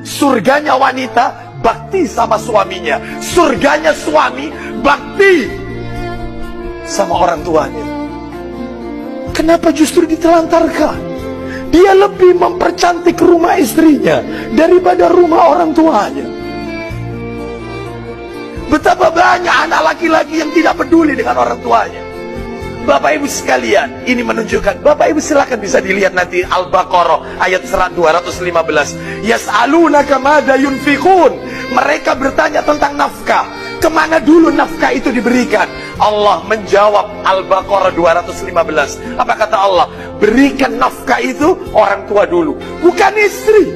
Surganya wanita bakti sama suaminya, surganya suami bakti sama orang tuanya. Kenapa justru ditelantarkan? Dia lebih mempercantik rumah istrinya daripada rumah orang tuanya. Betapa banyak anak laki-laki yang tidak peduli dengan orang tuanya. Bapak ibu sekalian, ini menunjukkan, Bapak ibu silakan bisa dilihat nanti Al-Baqarah ayat 215. Yas'alunaka madza yunfiqun. Mereka bertanya tentang nafkah. Kemana dulu nafkah itu diberikan? Allah menjawab Al-Baqarah 215. Apa kata Allah? Berikan nafkah itu orang tua dulu, bukan istri.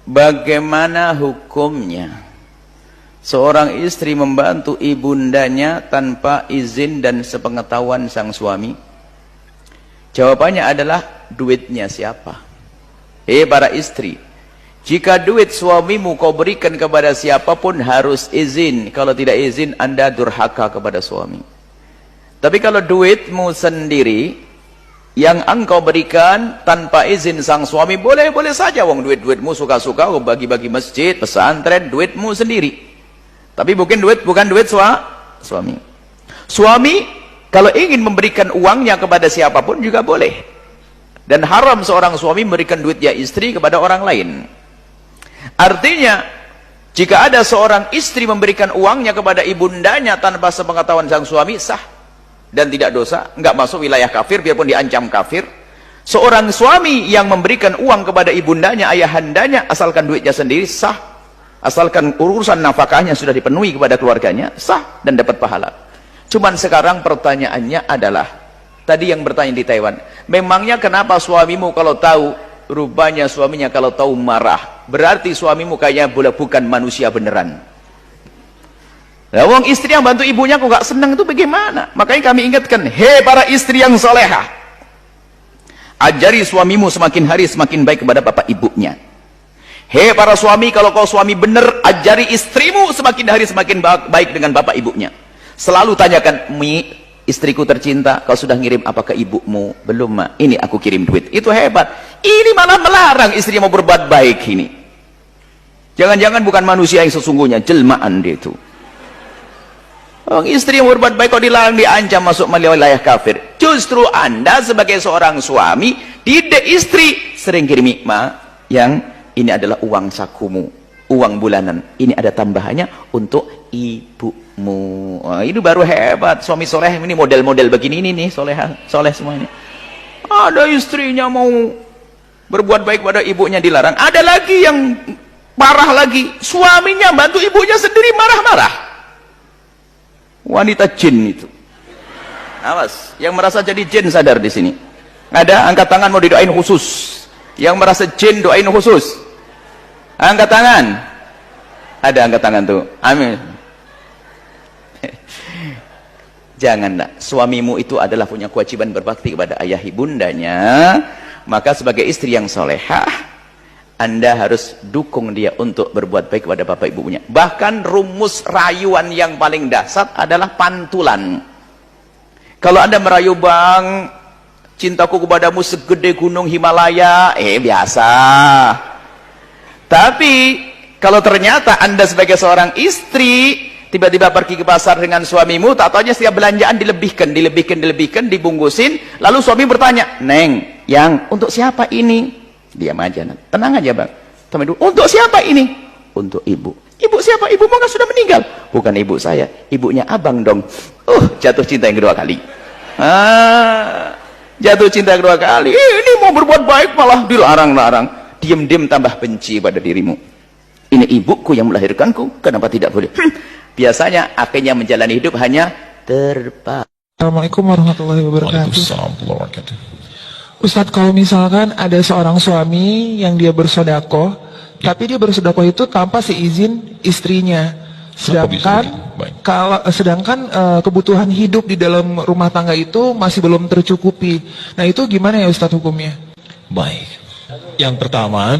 Bagaimana hukumnya seorang istri membantu ibundanya tanpa izin dan sepengetahuan sang suami? Jawabannya adalah duitnya siapa? Para istri, jika duit suamimu kau berikan kepada siapapun harus izin. Kalau tidak izin, Anda durhaka kepada suami. Tapi kalau duitmu sendiri yang engkau berikan tanpa izin sang suami, boleh-boleh saja. Wong duitmu suka-suka kau bagi-bagi masjid, pesantren, duitmu sendiri. Tapi bukan duit suami. Suami kalau ingin memberikan uangnya kepada siapapun juga boleh. Dan haram seorang suami memberikan duitnya istri kepada orang lain. Artinya, jika ada seorang istri memberikan uangnya kepada ibundanya tanpa sepengetahuan sang suami, sah dan tidak dosa, enggak masuk wilayah kafir biarpun diancam kafir. Seorang suami yang memberikan uang kepada ibundanya, ayahandanya, asalkan duitnya sendiri, sah. Asalkan urusan nafkahnya sudah dipenuhi kepada keluarganya, sah dan dapat pahala. Cuman sekarang pertanyaannya adalah, tadi yang bertanya di Taiwan, memangnya kenapa suamimu kalau tahu, rupanya suaminya kalau tahu marah, berarti suamimu kayaknya bukan manusia beneran. Nah, wong istri yang bantu ibunya kok gak senang, itu bagaimana? Makanya kami ingatkan, para istri yang solehah, ajari suamimu semakin hari semakin baik kepada bapak ibunya. Para suami, kalau kau suami benar, ajari istrimu semakin hari semakin baik dengan bapak ibunya. Selalu tanyakan, Mi, istriku tercinta, kau sudah ngirim apa ke ibumu? Belum, Ma. Ini aku kirim duit. Itu hebat. Ini malah melarang istri mau berbuat baik ini. Jangan-jangan bukan manusia yang sesungguhnya, jelmaan dia itu. Istri yang berbuat baik kok dilarang, diancam masuk wilayah kafir. Justru Anda sebagai seorang suami, didik istri, sering kirimi, Ma, yang ini adalah uang sakumu, uang bulanan. Ini ada tambahannya untuk ibumu. Ini baru hebat. Suami soleh ini model-model begini ini nih, soleh semua ini. Ada istrinya mau berbuat baik pada ibunya dilarang. Ada lagi yang parah lagi, suaminya bantu ibunya sendiri marah-marah. Wanita jin itu. Awas, yang merasa jadi jin sadar di sini. Ada, angkat tangan mau didoain khusus. Yang merasa jin doain khusus. Angkat tangan. Ada angkat tangan tuh. Amin. Janganlah, suamimu itu adalah punya kewajiban berbakti kepada ayah ibundanya. Maka sebagai istri yang solehah, Anda harus dukung dia untuk berbuat baik kepada bapak ibunya. Bahkan rumus rayuan yang paling dasar adalah pantulan. Kalau Anda merayu, Bang, cintaku kepadamu segede gunung Himalaya, biasa. Tapi kalau ternyata Anda sebagai seorang istri tiba-tiba pergi ke pasar dengan suamimu, tak taunya setiap belanjaan dilebihkan, dibungkusin, lalu suami bertanya, Neng, yang untuk siapa ini? Diam aja, tenang aja, Bang. Teman dulu, untuk siapa ini? Untuk ibu. Ibu siapa? Ibu kan sudah meninggal. Bukan ibu saya, ibunya abang dong. Jatuh cinta yang kedua kali. Jatuh cinta yang kedua kali. Ini mau berbuat baik malah dilarang-larang. Diam-diam tambah benci pada dirimu. Ini ibuku yang melahirkanku, kenapa tidak boleh? Biasanya akhirnya menjalani hidup hanya terpaku. Assalamualaikum warahmatullahi wabarakatuh. Waalaikumsalam warahmatullahi wabarakatuh. Ustadz, kalau misalkan ada seorang suami yang dia bersedekah, tapi dia bersedekah itu tanpa seizin istrinya, sedangkan kebutuhan hidup di dalam rumah tangga itu masih belum tercukupi. Nah, itu gimana ya Ustadz hukumnya? Baik. Yang pertama,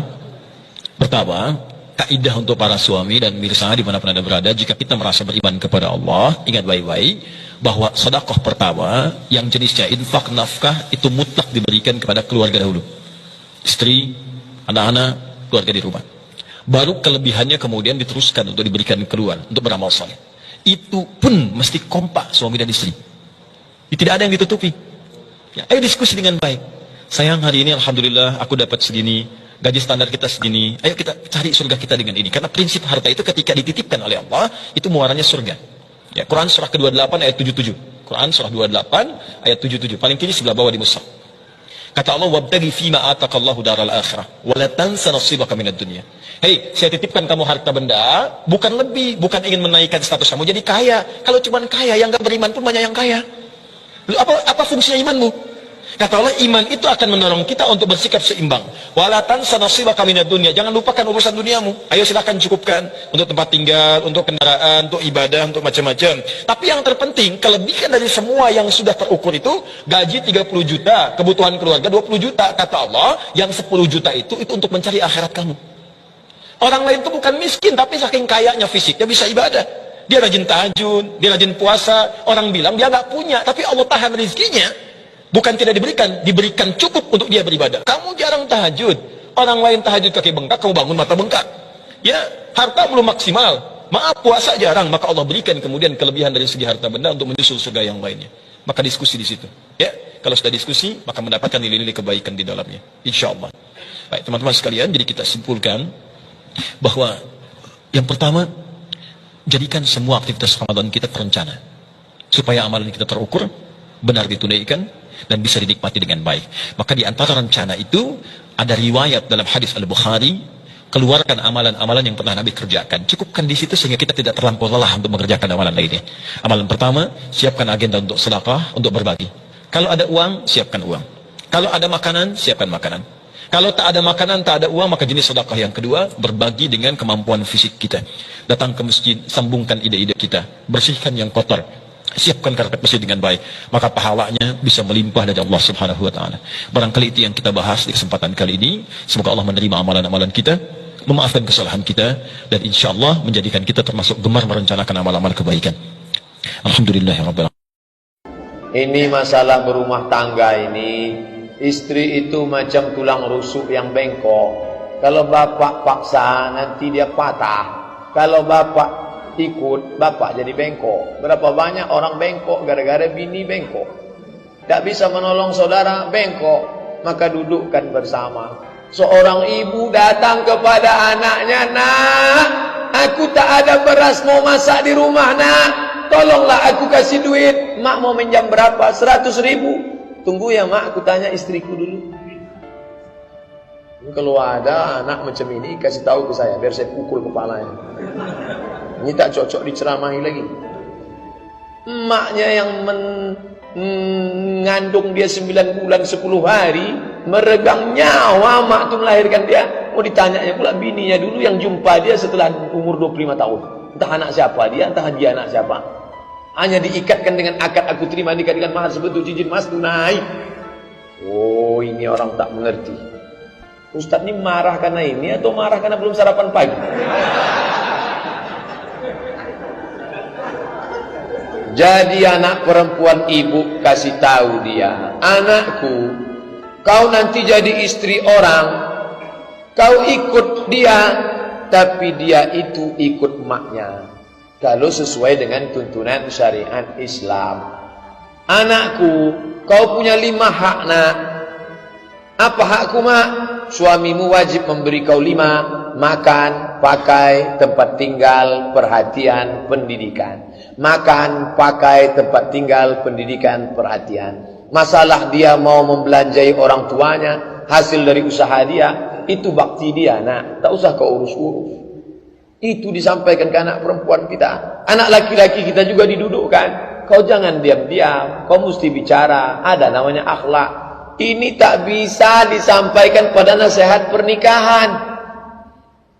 kaidah untuk para suami dan mirsa dimanapun Anda berada, jika kita merasa beriman kepada Allah, ingat baik-baik bahwa sedekah pertama yang jenisnya infak nafkah itu mutlak diberikan kepada keluarga dahulu, istri, anak-anak, keluarga di rumah. Baru kelebihannya kemudian diteruskan untuk diberikan keluar, untuk beramal saleh. Itu pun mesti kompak suami dan istri. Tidak ada yang ditutupi. Ya, ayo diskusi dengan baik. Sayang, hari ini alhamdulillah aku dapat segini, gaji standar kita segini. Ayo kita cari surga kita dengan ini. Karena prinsip harta itu ketika dititipkan oleh Allah, itu muaranya surga. Ya, Quran surah ke-28 ayat 77. Quran surah 28 ayat 77. Paling kiri sebelah bawah di mushaf. Kata Allah, wabtaghi fima ataqallahu daral akhirah wa la tansa nasibaka minad dunya. Hei, saya titipkan kamu harta benda, bukan lebih, bukan ingin menaikkan status kamu jadi kaya. Kalau cuma kaya, yang gak beriman pun banyak yang kaya. Lalu apa fungsinya imanmu? Kata Allah, iman itu akan menolong kita untuk bersikap seimbang. Wala tansa nasibaka minad dunya. Jangan lupakan urusan duniamu. Ayo silakan cukupkan untuk tempat tinggal, untuk kendaraan, untuk ibadah, untuk macam-macam. Tapi yang terpenting, kelebihan dari semua yang sudah terukur itu, gaji 30 juta, kebutuhan keluarga 20 juta. Kata Allah, yang 10 juta itu untuk mencari akhirat kamu. Orang lain itu bukan miskin, tapi saking kayanya fisiknya bisa ibadah. Dia rajin tahajud, dia rajin puasa. Orang bilang dia nggak punya, tapi Allah tahan rezekinya. Bukan tidak diberikan cukup untuk dia beribadah. Kamu jarang tahajud, orang lain tahajud kaki bengkak, kamu bangun mata bengkak. Ya, harta belum maksimal. Maaf, puasa jarang, maka Allah berikan kemudian kelebihan dari segi harta benda untuk menyusul surga yang lainnya. Maka diskusi di situ. Ya, kalau sudah diskusi, maka mendapatkan nilai-nilai kebaikan di dalamnya. Insya Allah. Baik, teman-teman sekalian, jadi kita simpulkan bahwa yang pertama, jadikan semua aktivitas Ramadan kita terencana supaya amalan kita terukur, benar ditunaikan, dan bisa dinikmati dengan baik. Maka di antara rencana itu ada riwayat dalam hadis Al-Bukhari, keluarkan amalan-amalan yang pernah Nabi kerjakan. Cukupkan di situ sehingga kita tidak terlampau lelah untuk mengerjakan amalan lainnya. Amalan pertama, siapkan agenda untuk sedekah, untuk berbagi. Kalau ada uang, siapkan uang. Kalau ada makanan, siapkan makanan. Kalau tak ada makanan, tak ada uang, maka jenis sedekah yang kedua, berbagi dengan kemampuan fisik kita. Datang ke masjid, sambungkan ide-ide kita, bersihkan yang kotor, siapkan karpet masjid dengan baik, maka pahalanya bisa melimpah dari Allah Subhanahu wa taala. Barangkali itu yang kita bahas di kesempatan kali ini. Semoga Allah menerima amalan-amalan kita, memaafkan kesalahan kita, dan insyaallah menjadikan kita termasuk gemar merencanakan amal-amal kebaikan. Alhamdulillahirabbil alamin. Ini masalah berumah tangga ini, istri itu macam tulang rusuk yang bengkok. Kalau bapak paksa nanti dia patah. Kalau bapak ikut, bapak jadi bengkok. Berapa banyak orang bengkok gara-gara bini bengkok. Tak bisa menolong saudara bengkok, maka dudukkan bersama. Seorang ibu datang kepada anaknya, "Nak, aku tak ada beras mau masak di rumah, nak. Tolonglah aku kasih duit. Mak mau minjam berapa? 100 ribu. Tunggu ya mak, aku tanya istriku dulu." Kalau ada anak macam ini, kasih tahu ke saya, biar saya pukul kepalanya. Ini tak cocok diceramahi lagi. Emaknya yang mengandung dia 9 bulan 10 hari, meregang nyawa mak itu melahirkan dia. Mau ditanyanya pula bininya dulu yang jumpa dia setelah umur 25 tahun. Entah anak siapa dia, entah dia anak siapa. Hanya diikatkan dengan akad aku terima nikah dengan mahar sebetul cincin emas tunai. Oh, ini orang tak mengerti. Ustaz ini marah karena ini atau marah karena belum sarapan pagi? Jadi anak perempuan ibu kasih tahu dia, "Anakku, kau nanti jadi istri orang, kau ikut dia, tapi dia itu ikut maknya. Kalau sesuai dengan tuntunan syariat Islam. Anakku, kau punya 5 hak nak. Apa hakku mak? Suamimu wajib memberi kau 5, makan, pakai, tempat tinggal, perhatian, pendidikan. Makan, pakai, tempat tinggal, pendidikan, perhatian. Masalah dia mau membelanjai orang tuanya, hasil dari usaha dia, itu bakti dia nak. Tak usah kau urus-urus. Itu disampaikan ke anak perempuan kita. Anak laki-laki kita juga didudukkan. Kau jangan diam-diam, kau mesti bicara. Ada namanya akhlak. Ini tak bisa disampaikan pada nasihat pernikahan.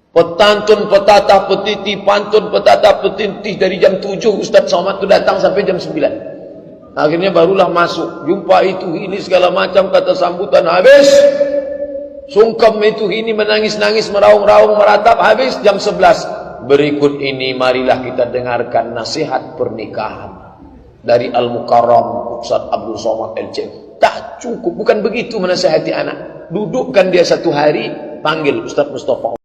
Petantun, petatah, petiti, pantun, petatah, petintih dari jam 7 Ustaz Somad itu datang sampai jam 9. Akhirnya barulah masuk. Jumpa itu, ini segala macam kata sambutan habis. Sungkem itu, ini menangis-nangis, meraung-raung, meratap, habis jam 11. Berikut ini marilah kita dengarkan nasihat pernikahan dari Al-Mukarram Ustaz Abdul Somad LC. Tak cukup, bukan begitu menasihati anak. Dudukkan dia 1 hari, panggil Ustaz Mustafa.